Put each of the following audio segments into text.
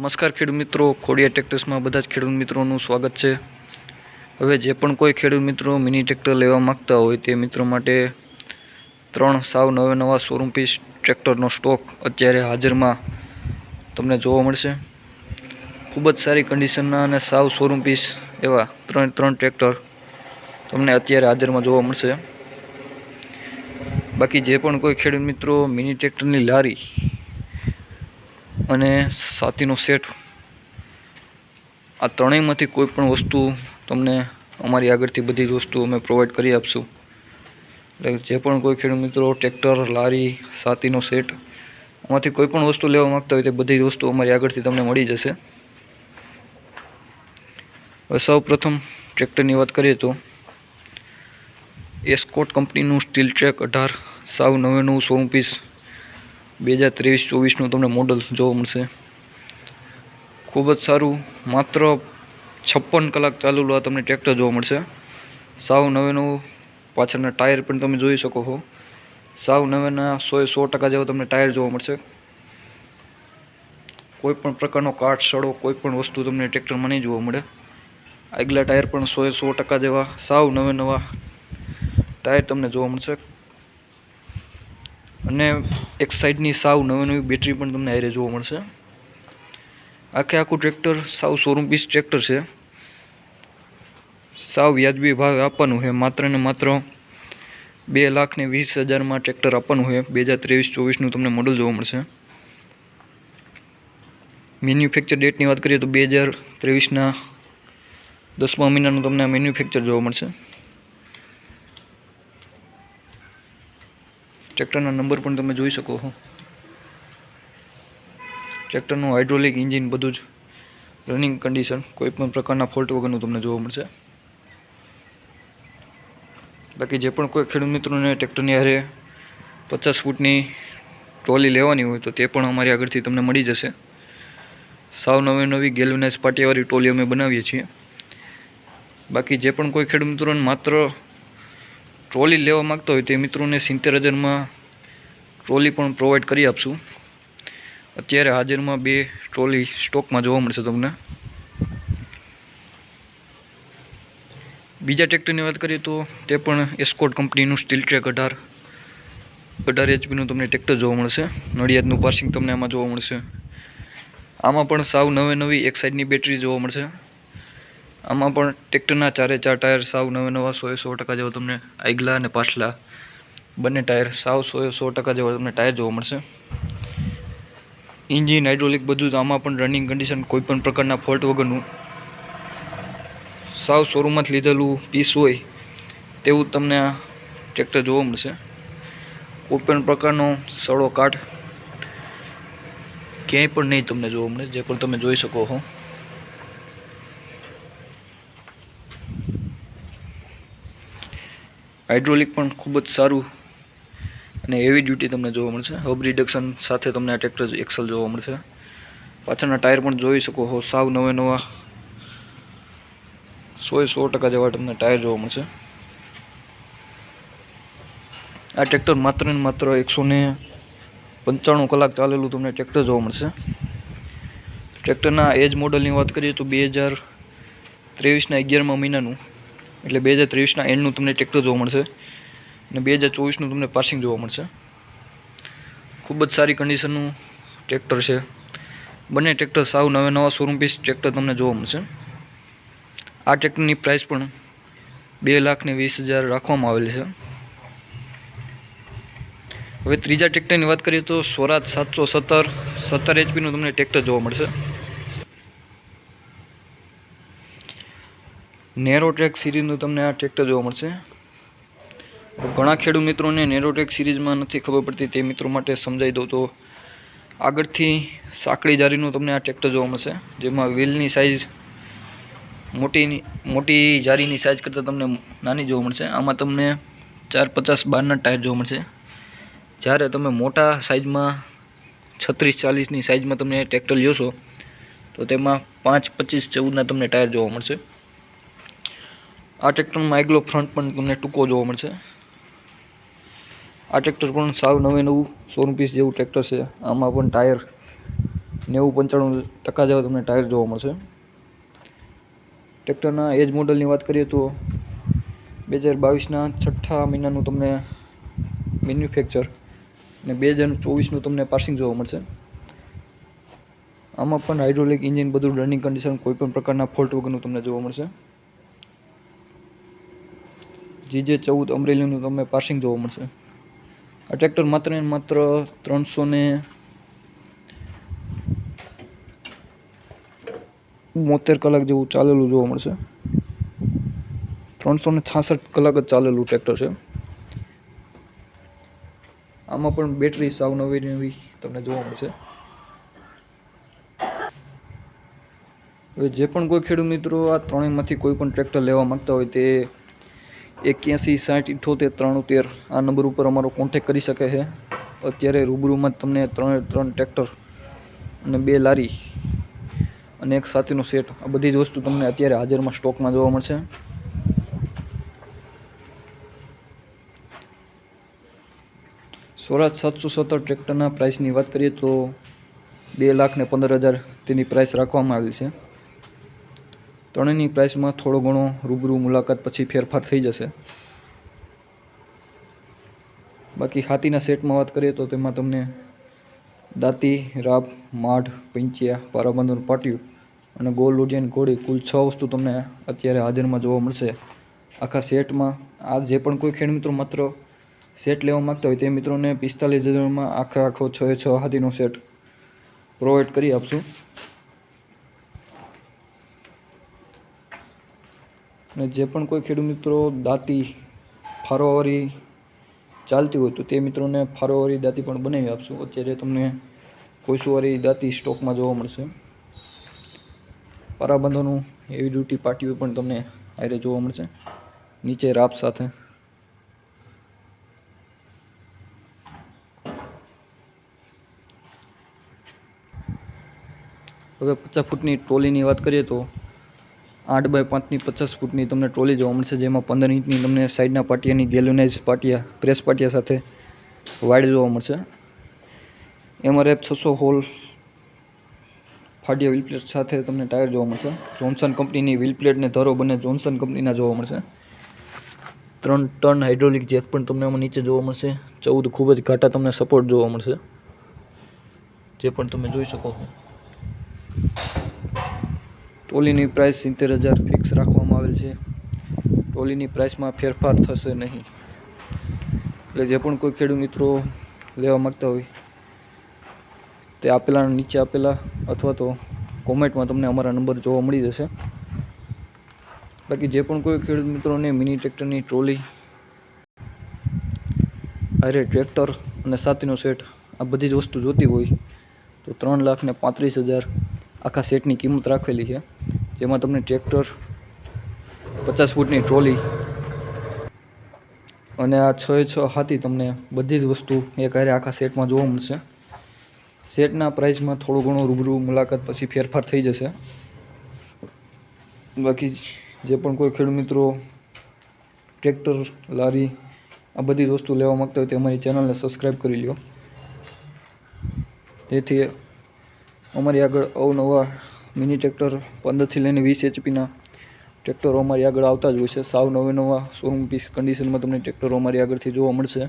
નમસ્કાર ખેડૂત મિત્રો, ખોડિયા ટ્રેક્ટર્સમાં બધા જ ખેડૂત મિત્રોનું સ્વાગત છે। હવે જે પણ કોઈ ખેડૂત મિત્રો મિની ટ્રેક્ટર લેવા માગતા હોય તે મિત્રો માટે 3 સાવ નવા શોરૂમ પીસ ટ્રેક્ટરનો સ્ટોક અત્યારે હાજરમાં તમને જોવા મળશે। ખૂબ જ સારી કન્ડિશનના અને સાવ શોરૂમ પીસ એવા 3 ટ્રેક્ટર તમને અત્યારે હાજરમાં જોવા મળશે। બાકી જે પણ કોઈ ખેડૂત મિત્રો મિની ટ્રેક્ટરની લારી અને સાથીનો સેટ આ ત્રણેયમાંથી કોઈ પણ વસ્તુ તમને અમારી આગળથી બધી જ વસ્તુ અમે પ્રોવાઈડ કરી આપશું। એટલે જે પણ કોઈ ખેડૂત મિત્રો ટ્રેક્ટર, લારી, સાથીનો સેટ આમાંથી કોઈ પણ વસ્તુ લેવા માગતા હોય તે બધી જ વસ્તુ અમારી આગળથી તમને મળી જશે। હવે સૌ પ્રથમ ટ્રેક્ટરની વાત કરીએ તો એસ્કોટ કંપનીનું સ્ટીલ ટ્રેક 18 સાવ નવું શોરૂમ પીસ 2023-24નું તમને મોડલ જોવા મળશે। ખૂબ જ સારું, માત્ર 56 કલાક ચાલેલું આ તમને ટ્રેક્ટર જોવા મળશે। સાવ નવું પાછળના ટાયર પણ તમે જોઈ શકો છો, સાવ નવાના 100% જેવા તમને ટાયર જોવા મળશે। કોઈ પણ પ્રકારનો કાટ સડો કોઈ પણ વસ્તુ તમને ટ્રેક્ટરમાં નહીં જોવા મળે। આગલા ટાયર પણ 100% જેવા સાવ નવા ટાયર તમને જોવા મળશે અને એક સાઈડની સાવ નવી બેટરી પણ તમને આરે જોવા મળશે। આખું ટ્રેક્ટર સાવ શોરૂમ પીસ ટ્રેક્ટર છે, સાવ વ્યાજબી ભાવે આપવાનું છે। માત્ર ને માત્ર 2,20,000 ટ્રેક્ટર આપવાનું છે। 2023-24નું તમને મોડલ જોવા મળશે। મેન્યુફેક્ચર ડેટની વાત કરીએ તો 2023ના 10મા મહિનાનું તમને મેન્યુફેક્ચર જોવા મળશે। ટ્રેક્ટરના નંબર પણ તમે જોઈ શકો છો। ટ્રેક્ટરનું હાઇડ્રોલિક એન્જિન બધું જ રનિંગ કન્ડિશન, કોઈ પણ પ્રકારના ફોલ્ટ વગરનું તમને જોવા મળશે। બાકી જે પણ કોઈ ખેડૂત મિત્રોને ટ્રેક્ટરની હારે 50 ફૂટની ટ્રોલી લેવાની હોય તો તે પણ અમારી આગળથી તમને મળી જશે। સાવ નવી ગેલ્વનાઇઝ પાટિયાવાળી ટ્રોલી અમે બનાવીએ છીએ। બાકી જે પણ કોઈ ખેડૂત મિત્રોને માત્ર ટ્રોલી લેવા માગતા હોય તે મિત્રોને 70,000માં ટ્રોલી પણ પ્રોવાઈડ કરી આપશું। અત્યારે હાજરમાં 2 ટ્રોલી સ્ટોકમાં જોવા મળશે તમને। બીજા ટ્રેક્ટરની વાત કરીએ તો તે પણ એસ્કોટ કંપનીનું સ્ટીલ ટ્રેક 18 HP તમને ટ્રેક્ટર જોવા મળશે। નડિયાદનું પાર્સિંગ તમને આમાં જોવા મળશે। આમાં પણ સાવ નવી એક સાઈડની બેટરી જોવા મળશે। આમાં પણ ટ્રેક્ટરના 4 ટાયર સાવ નવા 100% જેવા તમને આગલા અને પાછલા બંને ટાયર સાવ 100% જેવા તમને ટાયર જોવા મળશે। એન્જિન, હાઇડ્રોલિક બધું જ આમાં પણ રનિંગ કન્ડિશન, કોઈ પણ પ્રકારના ફોલ્ટ વગરનું સાવ શોરૂમમાંથી લીધેલું પીસ હોય તેવું તમને આ ટ્રેક્ટર જોવા મળશે। કોઈ પણ પ્રકારનો સડો કાટ ક્યાંય પણ નહીં તમને જોવા મળે, જે પણ તમે જોઈ શકો છો। હાઇડ્રોલિક પણ ખૂબ જ સારું અને હેવી ડ્યુટી તમને જોવા મળશે। હબ રિડક્શન સાથે તમને આ ટ્રેક્ટર એક્સલ જોવા મળશે। પાછળના ટાયર પણ જોઈ શકો છો, સાવ નવા 100% જેવા તમને ટાયર જોવા મળશે। આ ટ્રેક્ટર માત્ર ને માત્ર 195 કલાક ચાલેલું તમને ટ્રેક્ટર જોવા મળશે। ટ્રેક્ટરના એજ મોડલની વાત કરીએ તો 2023ના 11મા મહિનાનું, એટલે 2023ના એન્ડનું તમને ટ્રેક્ટર જોવા મળશે અને 2024નું તમને પાસિંગ જોવા મળશે। ખૂબ જ સારી કન્ડિશનનું ટ્રેક્ટર છે। બંને ટ્રેક્ટર સાવ નવા શોરૂમ પીસ ટ્રેક્ટર તમને જોવા મળશે। આ ટ્રેક્ટરની પ્રાઇસ પણ 2,20,000 રાખવામાં આવેલી છે। હવે ત્રીજા ટ્રેક્ટરની વાત કરીએ તો સ્વરાજ 717 HP તમને ટ્રેક્ટર જોવા મળશે। નેરો ટ્રેક સિરીઝનું તમને આ ટ્રેક્ટર જોવા મળશે। ઘણા ખેડૂત મિત્રોને નેરો ટ્રેક સિરીઝમાં નથી ખબર પડતી, તે મિત્રો માટે સમજાવી દઉં તો આગળથી સાંકડી જારીનું તમને આ ટ્રેક્ટર જોવા મળશે, જેમાં વ્હીલની સાઇઝ મોટી જારીની સાઇઝ કરતાં તમને નાની જોવા મળશે। આમાં તમને 450/12ના ટાયર જોવા મળશે। જ્યારે તમે મોટા સાઇઝમાં 36-40ની સાઇઝમાં તમે ટ્રેક્ટર લ્યો તો તેમાં 5-25-14ના તમને ટાયર જોવા મળશે। આ ટ્રેક્ટરમાં આગલો ફ્રન્ટ પણ તમને ટૂંકો જોવા મળશે। આ ટ્રેક્ટર પણ સાવ નવું શોરૂમ પીસ જેવું ટ્રેક્ટર છે। આમાં પણ ટાયર 90-95% જેવા તમને ટાયર જોવા મળશે. ટ્રેક્ટરના એજ મોડલની વાત કરીએ તો 2022ના છઠ્ઠા મહિનાનું તમને મેન્યુફેક્ચર અને 2024નું તમને પાસિંગ જોવા મળશે. આમાં પણ હાઇડ્રોલિક ઇન્જિન બધું રનિંગ કન્ડિશન, કોઈ પણ પ્રકારના ફોલ્ટ વગરનું તમને જોવા મળશે. GJ14 અમરેલીનું તમને પાસિંગ જોવા મળશે. આ ટ્રેક્ટર માત્ર ને માત્ર 372 કલાક જેવું ચાલેલું જોવા મળશે. 366 કલાક જ ચાલેલું ટ્રેક્ટર છે. આમાં પણ બેટરી સાવ નવી તમને જોવા મળશે. હવે જે પણ કોઈ ખેડૂત મિત્રો આ ત્રણેયમાંથી કોઈ પણ ટ્રેક્ટર લેવા માંગતા હોય તે 816078 આ નંબર ઉપર અમારો કોન્ટેક કરી શકે છે. અત્યારે રૂબરૂમાં તમને 3 ટ્રેક્ટર અને 2 લારી અને એક સાથીનો સેટ, આ બધી જ વસ્તુ તમને અત્યારે હાજરમાં સ્ટોકમાં જોવા મળશે. સ્વરાજ 717 ટ્રેક્ટરના પ્રાઇસની વાત કરીએ તો 2,15,000 તેની પ્રાઇસ રાખવામાં આવેલી છે. ત્રણેયની પ્રાઇસમાં થોડો ઘણો રૂબરૂ મુલાકાત પછી ફેરફાર થઈ જશે. બાકી હાથીના સેટમાં વાત કરીએ તો તેમાં તમને દાંતી, રાબ, માઢ, પંચિયા, પારાબંધનું પાટિયું અને ગોળ લોડિયાની ઘોડી, કુલ 6 વસ્તુ તમને અત્યારે હાજરમાં જોવા મળશે આખા સેટમાં. આ જે પણ કોઈ ખેડૂત મિત્રો માત્ર સેટ લેવા માગતા હોય તે મિત્રોને 45,000માં આખો 6 હાથીનો સેટ પ્રોવાઈડ કરી આપશું. અને જે પણ કોઈ ખેડૂત મિત્રો દાંતી ફારોવાળી ચાલતી હોય તો તે મિત્રોને ફારોવાળી દાંતી પણ બનાવી આપશું. અત્યારે તમને કોઈસુવાળી દાંતી સ્ટોકમાં જોવા મળશે. પારાબંધોનું હેવી ડ્યુટી પાટિયું પણ તમને આરે જોવા મળશે નીચે રાપ સાથે. હવે 50 ફૂટની ટ્રોલીની વાત કરીએ તો 8x5ની 50 ફૂટની તમને ટ્રોલી જોવા મળશે, જેમાં 15 ઇંચની તમને સાઈડના પાટિયાની ગેલ્વેનાઇઝ પાટિયા, પ્રેસ પાટિયા સાથે વાઇડ જોવા મળશે. MRF 600 હોલ ફાડિયા વ્હીલ પ્લેટ સાથે તમને ટાયર જોવા મળશે. જોન્સન કંપનીની વ્હીલ પ્લેટ ને ધરો બંને જોન્સન કંપનીના જોવા મળશે. 3 ટન હાઇડ્રોલિક જેક પણ તમને આમાં નીચે જોવા મળશે. 14 ખૂબ જ ઘાટા તમને સપોર્ટ જોવા મળશે, જે પણ તમે જોઈ શકો છો. ટ્રોલીની પ્રાઇસ 70,000 ફિક્સ રાખવામાં આવેલ છે. ટ્રોલીની પ્રાઇસમાં ફેરફાર થશે નહીં. એટલે જે પણ કોઈ ખેડૂત મિત્રો લેવા માગતા હોય તે નીચે આપેલા અથવા તો કોમેન્ટમાં તમને અમારા નંબર જોવા મળી જશે. બાકી જે પણ કોઈ ખેડૂત મિત્રોને મિની ટ્રેક્ટરની ટ્રોલી, અરે ટ્રેક્ટર અને સાથીનો સેટ આ બધી જ વસ્તુ જોતી હોય તો 3,35,000 આખા સેટની કિંમત રાખેલી છે, જેમાં તમને ટ્રેક્ટર, 50 ફૂટની ટ્રોલી અને આ 6 હાથી તમને બધી જ વસ્તુ એક હારે આખા સેટમાં જોવા મળશે. સેટના પ્રાઇસમાં થોડો ઘણો રૂબરૂ મુલાકાત પછી ફેરફાર થઈ જશે. બાકી જે પણ કોઈ ખેડૂત મિત્રો ટ્રેક્ટર, લારી આ બધી જ વસ્તુ લેવા માગતા હોય તે અમારી ચેનલને સબસ્ક્રાઈબ કરી લો, જેથી અમારી આગળ અવનવા મિની ટ્રેક્ટર 15થી લઈને 20 HPના ટ્રેક્ટરો અમારી આગળ આવતા જ હોય છે. સાવ નવા શોરૂમ પીસ કન્ડિશનમાં તમને ટ્રેક્ટરો અમારી આગળથી જોવા મળશે.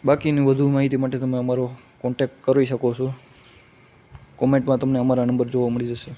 બાકીની વધુ માહિતી માટે તમે અમારો કોન્ટેક્ટ કરી શકો છો. કોમેન્ટમાં તમને અમારા નંબર જોવા મળી જશે.